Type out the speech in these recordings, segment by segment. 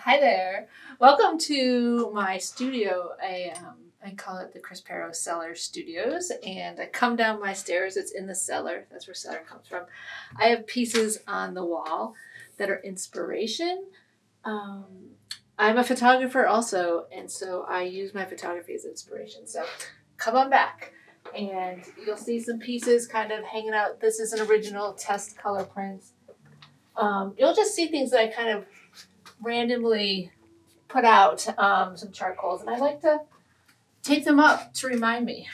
Hi there. Welcome to my studio. I call it the Pero Cellar Studios, and I come down my stairs. It's in the cellar. That's where cellar comes from. I have pieces on the wall that are inspiration. Um, I'm a photographer also, and so I use my photography as inspiration. So come on back, and you'll see some pieces kind of hanging out. This is an original test color print. You'll just see things that I kind of randomly put out some charcoals, and I like to take them up to remind me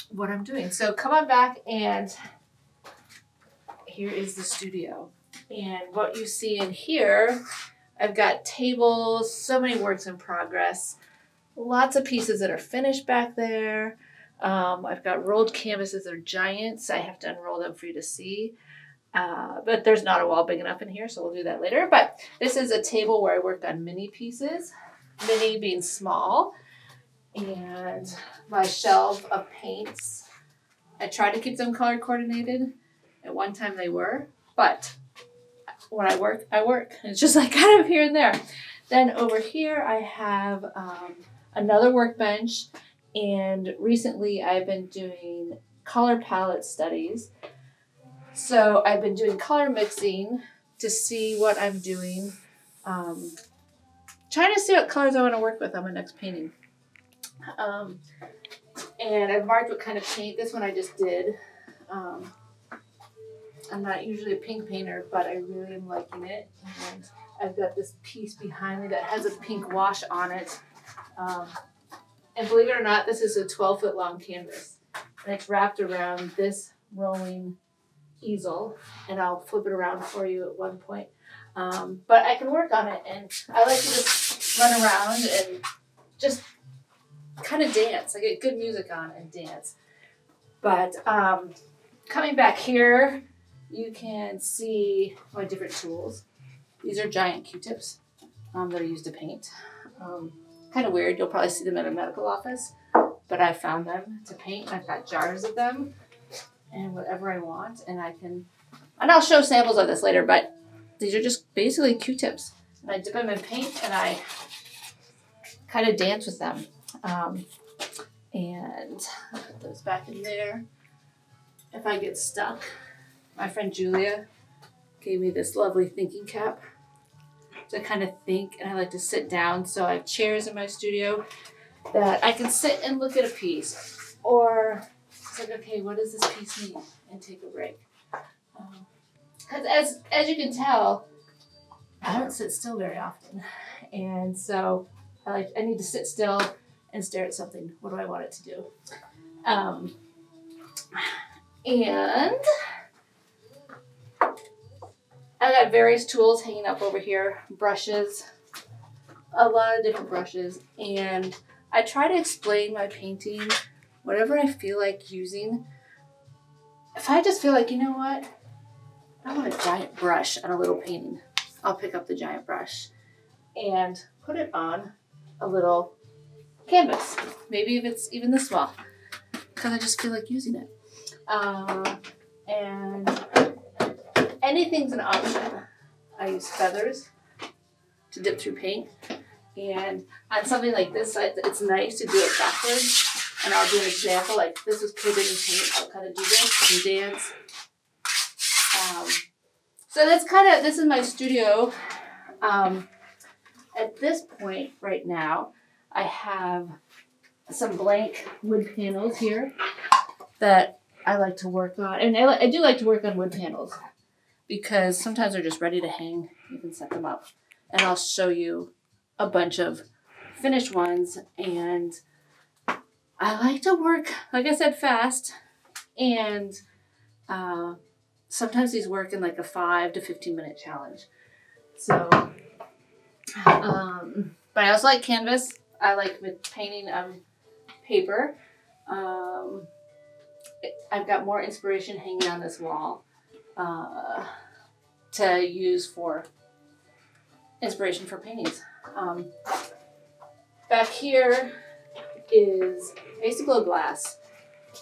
what I'm doing. So come on back, and here is the studio. And what you see in here, I've got tables, so many works in progress, lots of pieces that are finished back there. I've got rolled canvases, they're giants. I have to unroll them for you to see. But there's not a wall big enough in here, so we'll do that later. But this is a table where I worked on mini pieces, mini being small, and my shelf of paints. I try to keep them color coordinated. At one time they were, but when I work, I work. It's just like kind of here and there. Then over here I have another workbench, and recently I've been doing color palette studies. So I've been doing color mixing to see what I'm doing. Trying to see what colors I want to work with on my next painting. And I've marked what kind of paint. This one I just did. I'm not usually a pink painter, but I really am liking it. And I've got this piece behind me that has a pink wash on it. And believe it or not, this is a 12-foot long canvas. And it's wrapped around this rolling easel, and I'll flip it around for you at one point. But I can work on it, and I like to just run around and just kind of dance. I get good music on and dance. But coming back here, you can see my different tools. These are giant Q-tips that I use to paint. Kind of weird. You'll probably see them in a medical office, but I found them to paint. I've got jars of them and whatever I want, and I'll show samples of this later, but these are just basically Q-tips. And I dip them in paint, and I kind of dance with them. And I'll put those back in there. If I get stuck, my friend Julia gave me this lovely thinking cap to kind of think, and I like to sit down. So I have chairs in my studio that I can sit and look at a piece, or it's like, okay, what does this piece mean? And take a break. Because as you can tell, I don't sit still very often. And so I need to sit still and stare at something. What do I want it to do? And I've got various tools hanging up over here. Brushes. A lot of different brushes. And I try to explain my painting whatever I feel like using. If I just feel like, you know what, I want a giant brush on a little painting, I'll pick up the giant brush and put it on a little canvas. Maybe if it's even this small, because I just feel like using it. And anything's an option. I use feathers to dip through paint. And on something like this, it's nice to do it backwards. And I'll do an example, like this is coated in paint. I'll kind of do this and dance. So this is my studio. At this point right now, I have some blank wood panels here that I like to work on. And I do like to work on wood panels because sometimes they're just ready to hang. You can set them up. And I'll show you a bunch of finished ones, and I like to work, like I said, fast, and sometimes these work in like a 5 to 15 minute challenge. So, but I also like canvas. I like with painting on paper. I've got more inspiration hanging on this wall to use for inspiration for paintings. Back here is basic glow glass.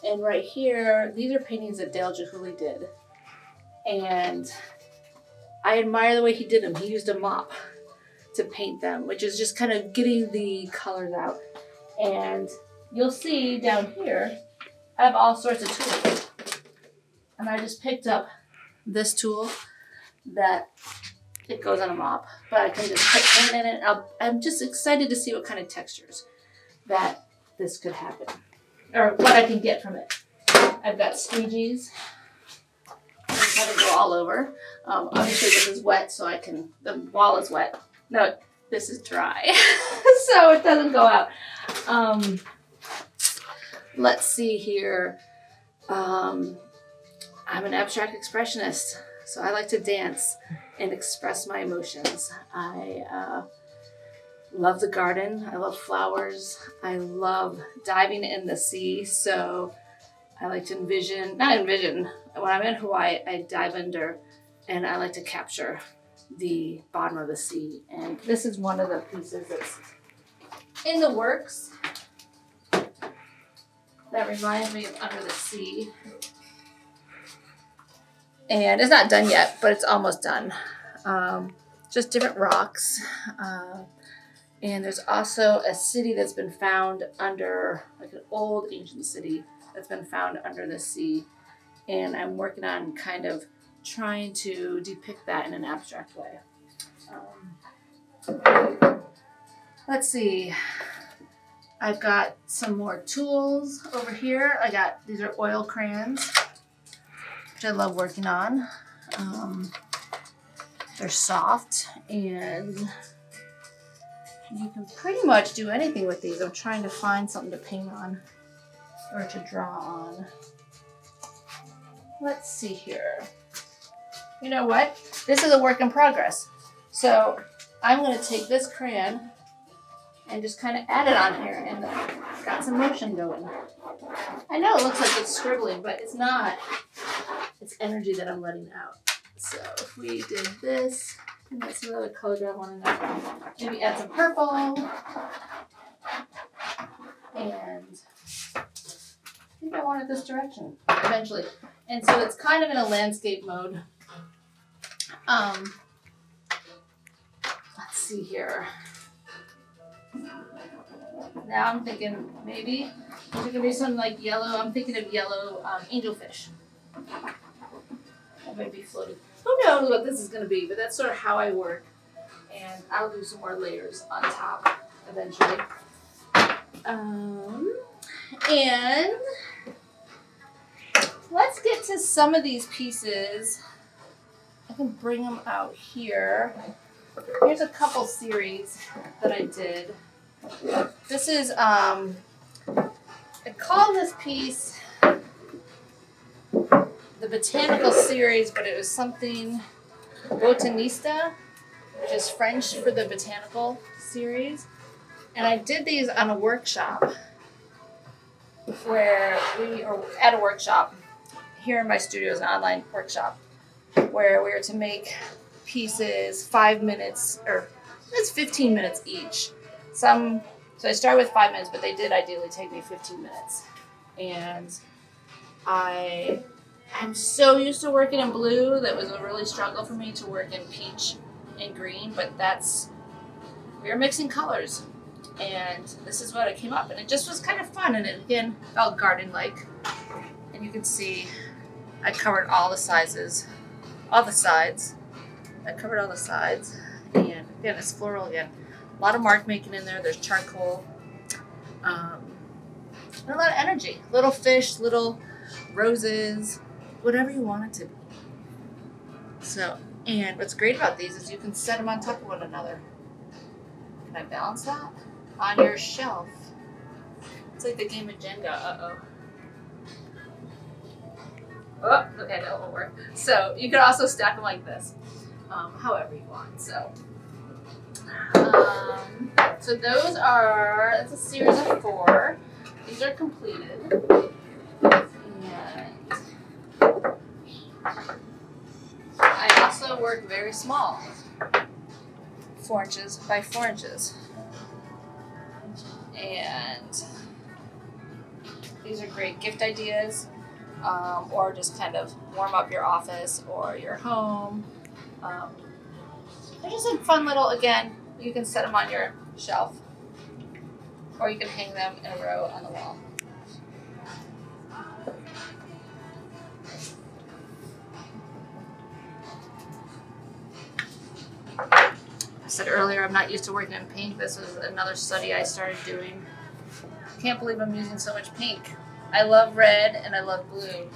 And right here, these are paintings that Dale Jahuli did. And I admire the way he did them. He used a mop. to paint them, which is just kind of getting the colors out. And you'll see down here, I have all sorts of tools. And I just picked up this tool that it goes on a mop, but I can just put paint in it. I'm just excited to see what kind of textures that this could happen, or what I can get from it. I've got squeegees. I'm gonna go all over. Obviously this is wet, so the wall is wet. No, this is dry, so it doesn't go out. Let's see here. I'm an abstract expressionist, so I like to dance and express my emotions. I love the garden. I love flowers. I love diving in the sea, so I like to not envision. When I'm in Hawaii, I dive under and I like to capture the bottom of the sea. And this is one of the pieces that's in the works that reminds me of Under the Sea. And it's not done yet, but it's almost done. Just different rocks. And there's also a city that's been found under, like an old ancient city that's been found under the sea. And I'm working on kind of trying to depict that in an abstract way. Let's see. I've got some more tools over here. These are oil crayons, which I love working on. They're soft and you can pretty much do anything with these. I'm trying to find something to paint on or to draw on. Let's see here. You know what? This is a work in progress. So I'm going to take this crayon and just kind of add it on here, and got some motion going. I know it looks like it's scribbling, but it's not. It's energy that I'm letting out. So if we did this, and that's another color that I want to know. Maybe add some purple. And I think I want it this direction eventually. And so it's kind of in a landscape mode. Let's see here. Now I'm thinking maybe there's gonna be something like yellow. I'm thinking of yellow angelfish. That might be floating. Who knows what this is gonna be, but that's sort of how I work. And I'll do some more layers on top eventually. And let's get to some of these pieces. I can bring them out here. Here's a couple series that I did. This is, I call this piece the Botanical Series, but it was something botanista, which is French for the Botanical Series. And I did these on a workshop where at a workshop here in my studio, is an online workshop where we were to make pieces 5 minutes, or it's 15 minutes each. So I started with 5 minutes, but they did ideally take me 15 minutes. And I'm so used to working in blue that was a really struggle for me to work in peach and green, but we were mixing colors. And this is what I came up, and it just was kind of fun, and it again felt garden-like. And you can see I covered all the sides. I covered all the sides, and again, it's floral again. A lot of mark making in there. There's charcoal, and a lot of energy. Little fish, little roses, whatever you want it to be. So, and what's great about these is you can set them on top of one another. Can I balance that? On your shelf. It's like the game of Jenga. Oh, okay, that won't work. So you could also stack them like this, however you want. So that's a series of 4. These are completed. And I also work very small, 4 inches by 4 inches. And these are great gift ideas, or just kind of warm up your office or your home. They're just a fun little, again, You can set them on your shelf, or you can hang them in a row on the wall. I said earlier, I'm not used to working in pink. This was another study I started doing. I can't believe I'm using so much pink. I love red and I love blue,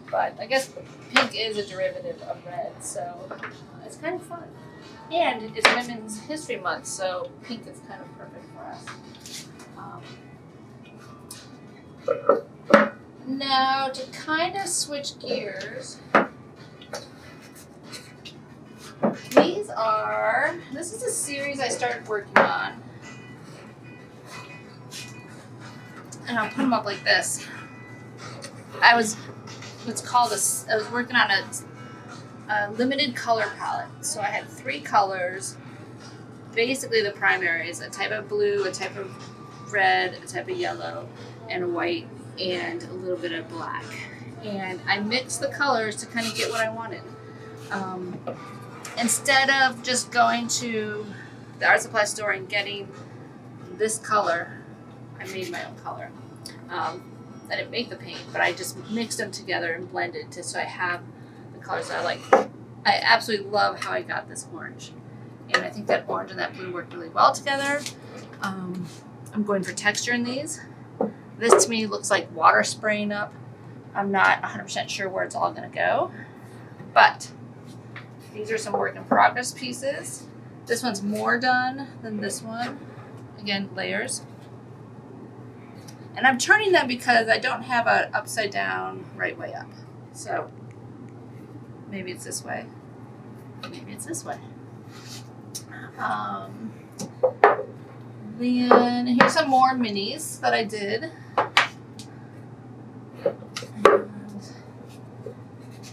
but I guess pink is a derivative of red, so it's kind of fun. And it's Women's History Month, so pink is kind of perfect for us. Now, to kind of switch gears, this is a series I started working on. And I'll put them up like this. I was working on a limited color palette. So I had 3 colors. Basically the primaries, a type of blue, a type of red, a type of yellow, and a white, and a little bit of black. And I mixed the colors to kind of get what I wanted. Instead of just going to the art supply store and getting this color, I made my own color. I didn't make the paint, but I just mixed them together and blended so I have the colors that I like. I absolutely love how I got this orange. And I think that orange and that blue work really well together. I'm going for texture in these. This to me looks like water spraying up. I'm not 100% sure where it's all gonna go, but these are some work in progress pieces. This one's more done than this one. Again, layers. And I'm turning them because I don't have an upside down right way up. So maybe it's this way. Maybe it's this way. Then here's some more minis that I did. And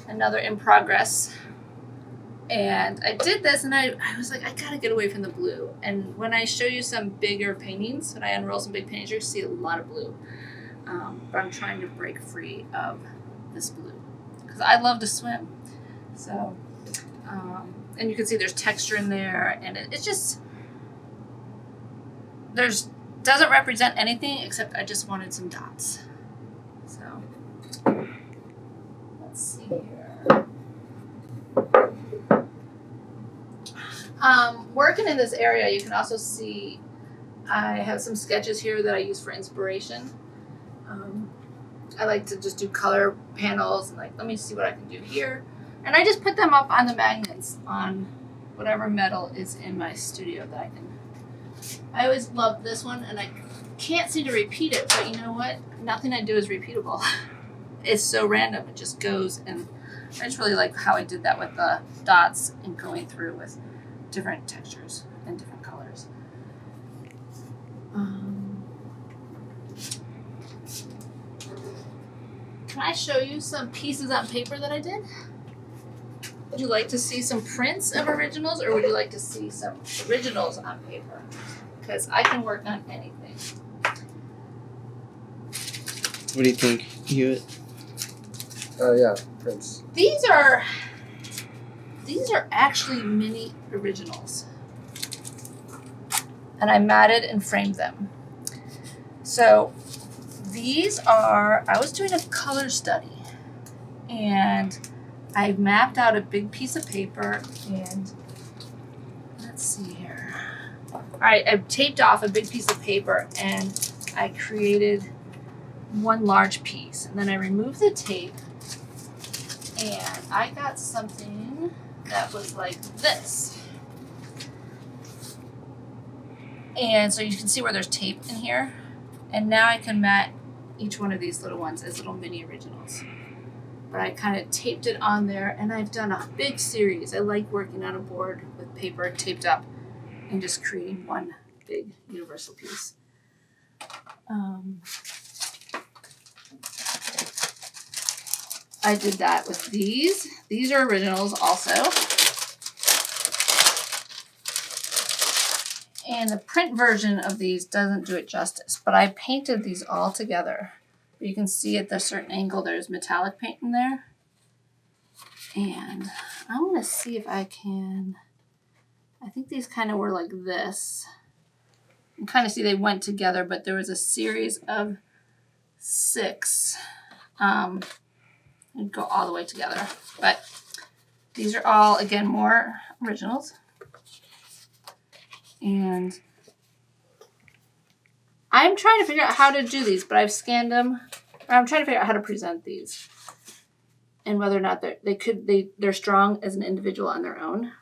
another in progress. And I did this and I was like, I gotta get away from the blue. And when I show you some bigger paintings, when I unroll some big paintings, you see a lot of blue. But I'm trying to break free of this blue because I love to swim. So, and you can see there's texture in there, and it's just, doesn't represent anything except I just wanted some dots. So, let's see here. Working in this area, you can also see I have some sketches here that I use for inspiration. I like to just do color panels and let me see what I can do here. And I just put them up on the magnets on whatever metal is in my studio that I always love this one, and I can't seem to repeat it, but you know what? Nothing I do is repeatable. It's so random, it just goes, and I just really like how I did that with the dots and going through with different textures and different colors. Can I show you some pieces on paper that I did? Would you like to see some prints of originals, or would you like to see some originals on paper? Because I can work on anything. What do you think, Hewitt? Yeah, prints. These are actually mini originals. And I matted and framed them. So I was doing a color study, and I mapped out a big piece of paper, and let's see here. All right, I taped off a big piece of paper, and I created one large piece, and then I removed the tape, and I got something that was like this. And so you can see where there's tape in here, and now I can mat each one of these little ones as little mini originals. But I kind of taped it on there, and I've done a big series. I like working on a board with paper taped up and just creating one big universal piece. I did that with these. These are originals also. And the print version of these doesn't do it justice, but I painted these all together. You can see at a certain angle there's metallic paint in there. And I'm gonna see if I I think these kind of were like this. You can kind of see they went together, but there was a series of 6. And go all the way together. But these are all, again, more originals. And I'm trying to figure out how to do these, but I've scanned them. I'm trying to figure out how to present these. And whether or not they're strong as an individual on their own.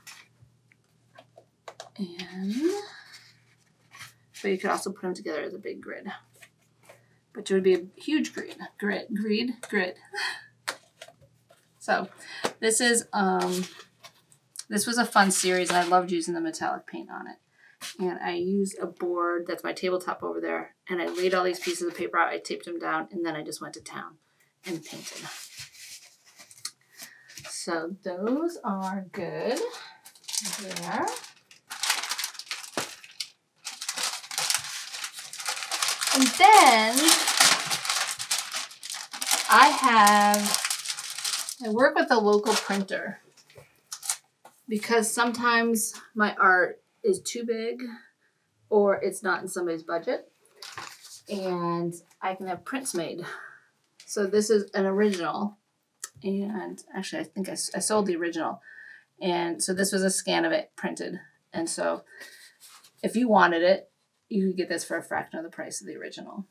But you could also put them together as a big grid. Which would be a huge grid. So this is this was a fun series, and I loved using the metallic paint on it. And I used a board that's my tabletop over there, and I laid all these pieces of paper out. I taped them down, and then I just went to town and painted. So those are good there. And then I work with a local printer because sometimes my art is too big or it's not in somebody's budget, and I can have prints made. So this is an original, and actually I think I sold the original, and so this was a scan of it printed, and so if you wanted it, you could get this for a fraction of the price of the original.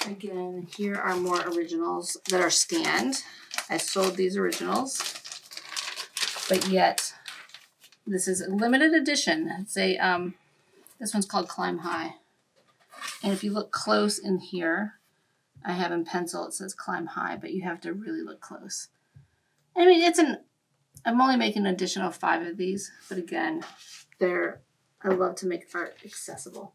Again, here are more originals that are scanned. I sold these originals, but yet this is a limited edition. It's a this one's called Climb High, and if you look close in here, I have in pencil it says Climb High, but you have to really look close. I mean, I'm only making an additional 5 of these, but again, I love to make art accessible.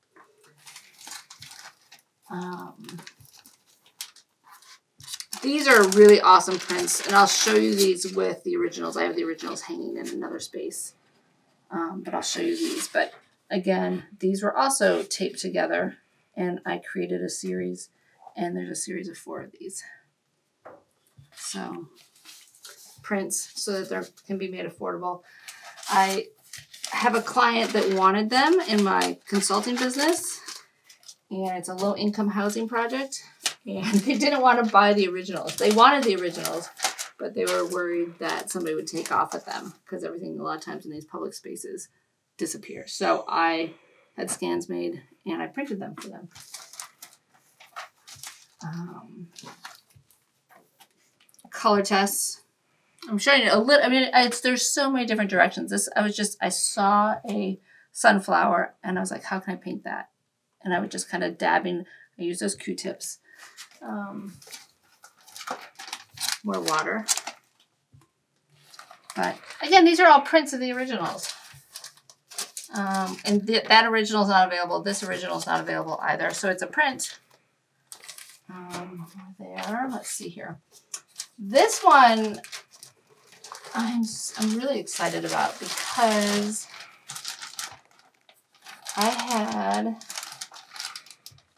These are really awesome prints, and I'll show you these with the originals. I have the originals hanging in another space, but I'll show you these. But again, these were also taped together, and I created a series, and there's a series of 4 of these. So prints so that they can be made affordable. I have a client that wanted them in my consulting business, and it's a low-income housing project, and they didn't want to buy the originals. They wanted the originals, but they were worried that somebody would take off at them because everything a lot of times in these public spaces disappears. So I had scans made, and I printed them for them. Color tests. I'm showing you a little. I mean, there's so many different directions. I saw a sunflower, and I was like, how can I paint that? And I was just kind of dabbing. I use those Q-tips. More water. But again, these are all prints of the originals. And that original is not available. This original is not available either. So it's a print. There. Let's see here. This one I'm really excited about because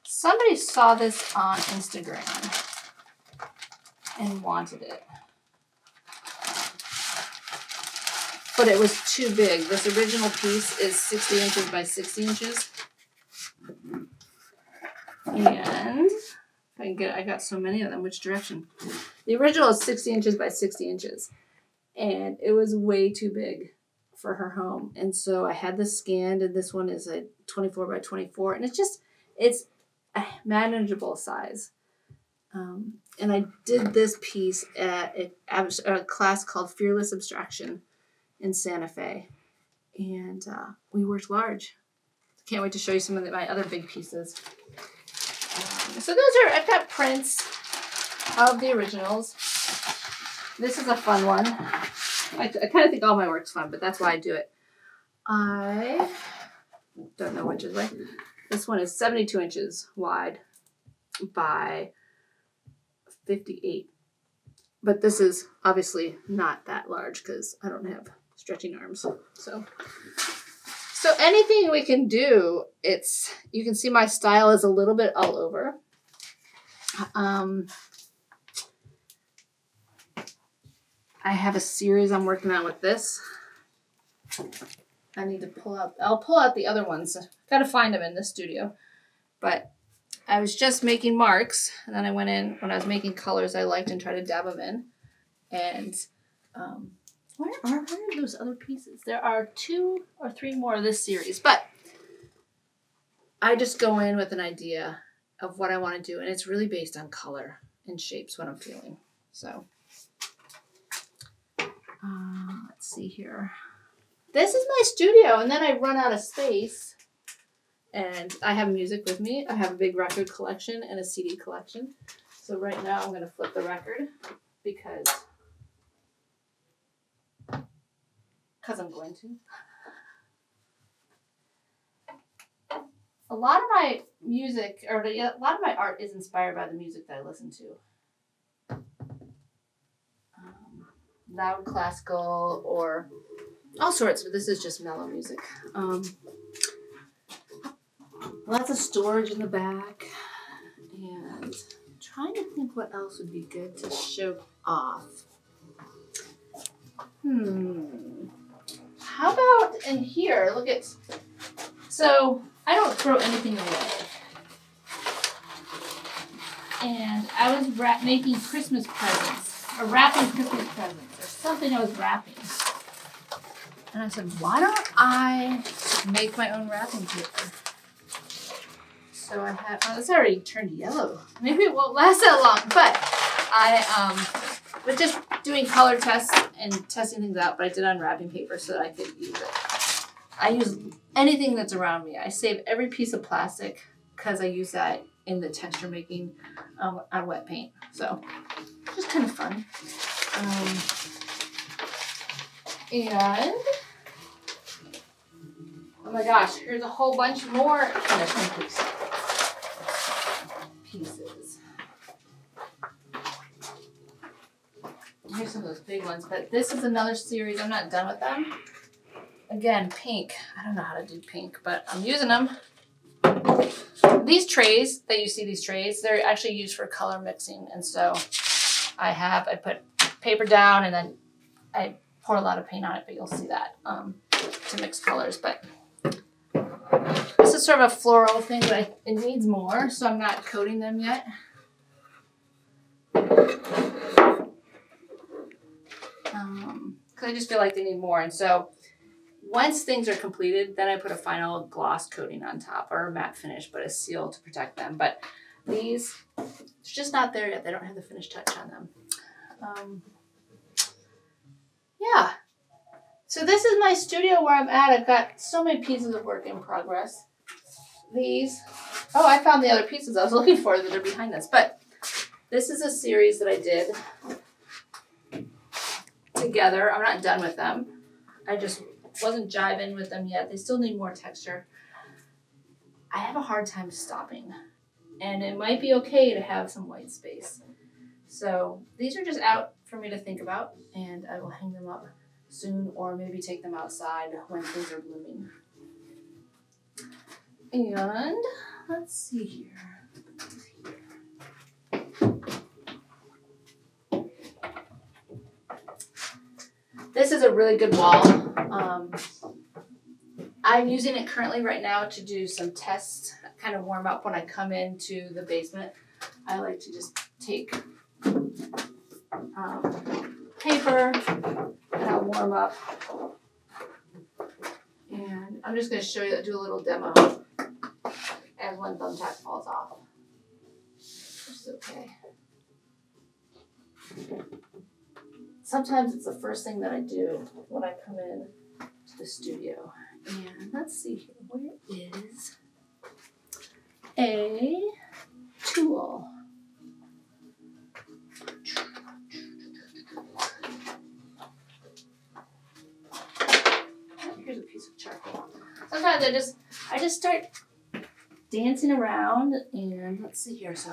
somebody saw this on Instagram and wanted it. But it was too big. This original piece is 60 inches by 60 inches. And I got so many of them. Which direction? The original is 60 inches by 60 inches. And it was way too big for her home. And so I had this scanned, and this one is a 24 by 24. And it's a manageable size. And I did this piece at a class called Fearless Abstraction in Santa Fe. And we worked large. Can't wait to show you some of my other big pieces. So I've got prints of the originals. This is a fun one. I kind of think all my work's fun, but that's why I do it. I don't know which is right. This one is 72 inches wide by 58. But this is obviously not that large because I don't have stretching arms. So anything we can do, you can see my style is a little bit all over. I have a series I'm working on with this. I need to I'll pull out the other ones. Gotta find them in the studio. But I was just making marks, and then I went in, when I was making colors I liked, and tried to dab them in. And where are those other pieces? There are 2 or 3 more of this series, but I just go in with an idea of what I want to do, and it's really based on color and shapes, what I'm feeling. So let's see here. This is my studio, and then I run out of space, and I have music with me. I have a big record collection and a CD collection. So right now I'm going to flip the record because I'm going to. A lot of my music, or a lot of my art is inspired by the music that I listen to. Loud classical or all sorts, but this is just mellow music. Lots of storage in the back, and I'm trying to think what else would be good to show off. How about in here? Look at, so I don't throw anything away. And I was making Christmas presents, or wrapping Christmas presents, or something I was wrapping. And I said, why don't I make my own wrapping paper? So I have, it's already turned yellow. Maybe it won't last that long, but I was just doing color tests and testing things out, but I did on wrapping paper so that I could use it. I use anything that's around me. I save every piece of plastic because I use that in the texture making on wet paint. So just kind of fun. And oh my gosh, here's a whole bunch more finishing pieces. Here's some of those big ones, but this is another series. I'm not done with them. Again, pink. I don't know how to do pink, but I'm using them. These trays that you see, they're actually used for color mixing. And so I put paper down and then I pour a lot of paint on it, but you'll see that to mix colors. But this is sort of a floral thing, but it needs more, so I'm not coating them yet. Because I just feel like they need more. And so once things are completed, then I put a final gloss coating on top, or a matte finish, but a seal to protect them. But these, it's just not there yet. They don't have the finished touch on them. Yeah. So this is my studio where I'm at. I've got so many pieces of work in progress. These, oh, I found the other pieces I was looking for that are behind this. But this is a series that I did together. I'm not done with them. I just wasn't jiving with them yet. They still need more texture. I have a hard time stopping, and it might be okay to have some white space. So these are just out for me to think about, and I will hang them up soon, or maybe take them outside when things are blooming. And let's see here. This is a really good wall. I'm using it currently right now to do some tests, kind of warm up when I come into the basement. I like to just take paper and I'll warm up. And I'm just going to show you, do a little demo as one thumbtack falls off. Which is okay. Sometimes it's the first thing that I do when I come in to the studio. And let's see here, where is a tool? Here's a piece of charcoal. Sometimes I just start dancing around, and let's see here. So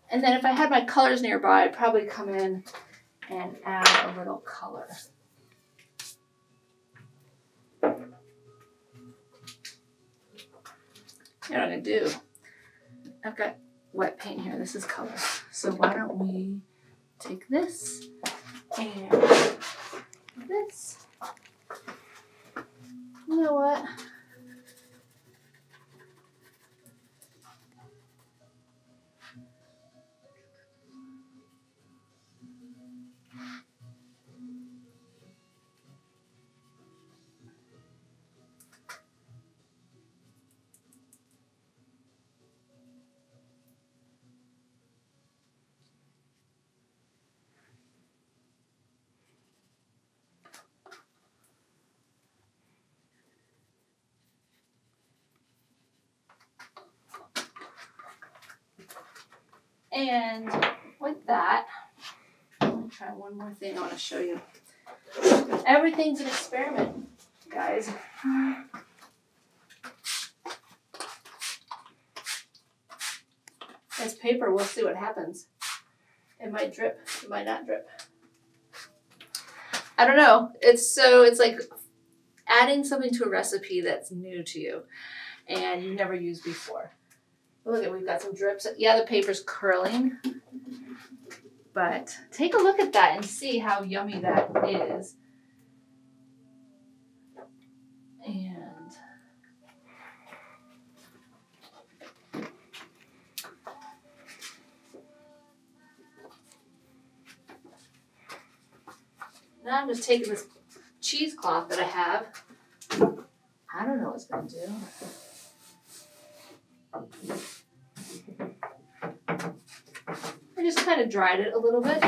and then if I had my colors nearby, I'd probably come in and add a little color. You know what I'm gonna do? I've got wet paint here. This is color. So why don't we take this and this? You know what? And with that, let me try one more thing I want to show you. Everything's an experiment, guys. This paper, we'll see what happens. It might drip, it might not drip. I don't know. It's like adding something to a recipe that's new to you and you never used before. Look at, we've got some drips. Yeah, the paper's curling, but take a look at that and see how yummy that is. And now I'm just taking this cheesecloth that I have. I don't know what it's gonna do. I just kind of dried it a little bit.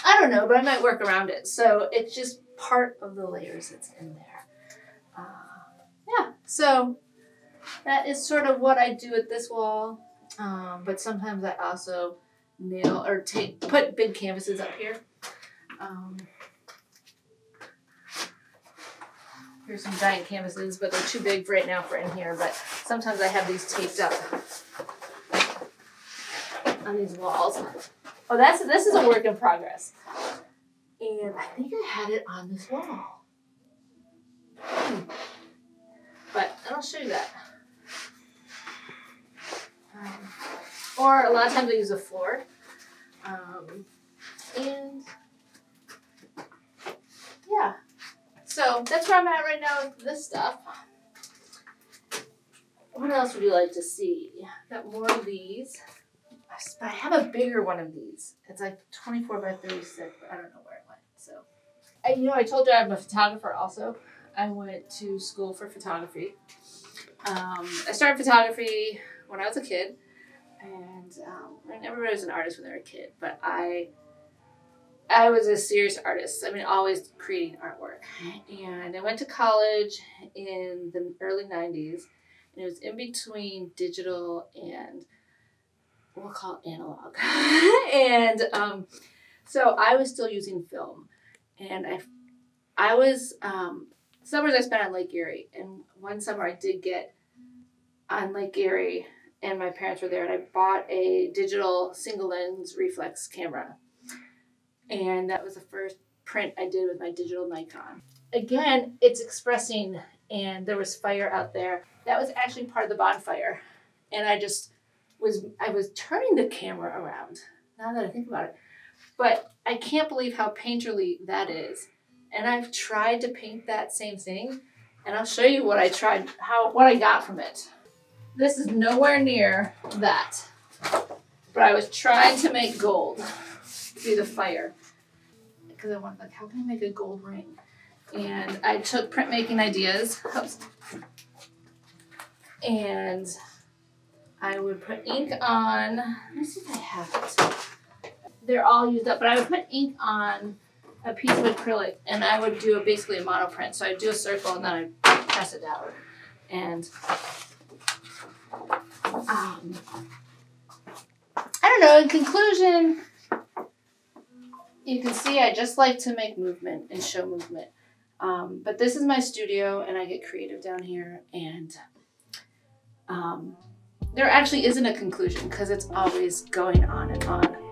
I don't know, but I might work around it. So it's just part of the layers that's in there. Yeah, so that is sort of what I do at this wall. But sometimes I also nail or put big canvases up here. Here's some giant canvases, but they're too big right now for in here. But sometimes I have these taped up on these walls. Oh, this is a work in progress. And I think I had it on this wall. But I'll show you that. Or a lot of times I use a floor. And yeah. So that's where I'm at right now with this stuff. What else would you like to see? Got more of these. But I have a bigger one of these. It's like 24 by 36, but I don't know where it went. So, I told you I'm a photographer also. I went to school for photography. I started photography when I was a kid. And everybody was an artist when they were a kid. But I was a serious artist. I mean, always creating artwork. And I went to college in the early 90s. And it was in between digital and we'll call it analog. And so I was still using film. And I was, summers I spent on Lake Erie. And one summer I did get on Lake Erie and my parents were there. And I bought a digital single lens reflex camera. And that was the first print I did with my digital Nikon. Again, it's expressing, and there was fire out there. That was actually part of the bonfire. And I was turning the camera around, now that I think about it. But I can't believe how painterly that is. And I've tried to paint that same thing, and I'll show you what I tried, what I got from it. This is nowhere near that. But I was trying to make gold. See the fire, because I wanted, like, how can I make a gold ring? And I took printmaking ideas, and I would put ink on. Let me see if I have it. They're all used up, but I would put ink on a piece of acrylic, and I would do basically a monoprint. So I'd do a circle, and then I'd press it down. And I don't know. In conclusion, you can see I just like to make movement and show movement. But this is my studio, and I get creative down here. And there actually isn't a conclusion because it's always going on and on.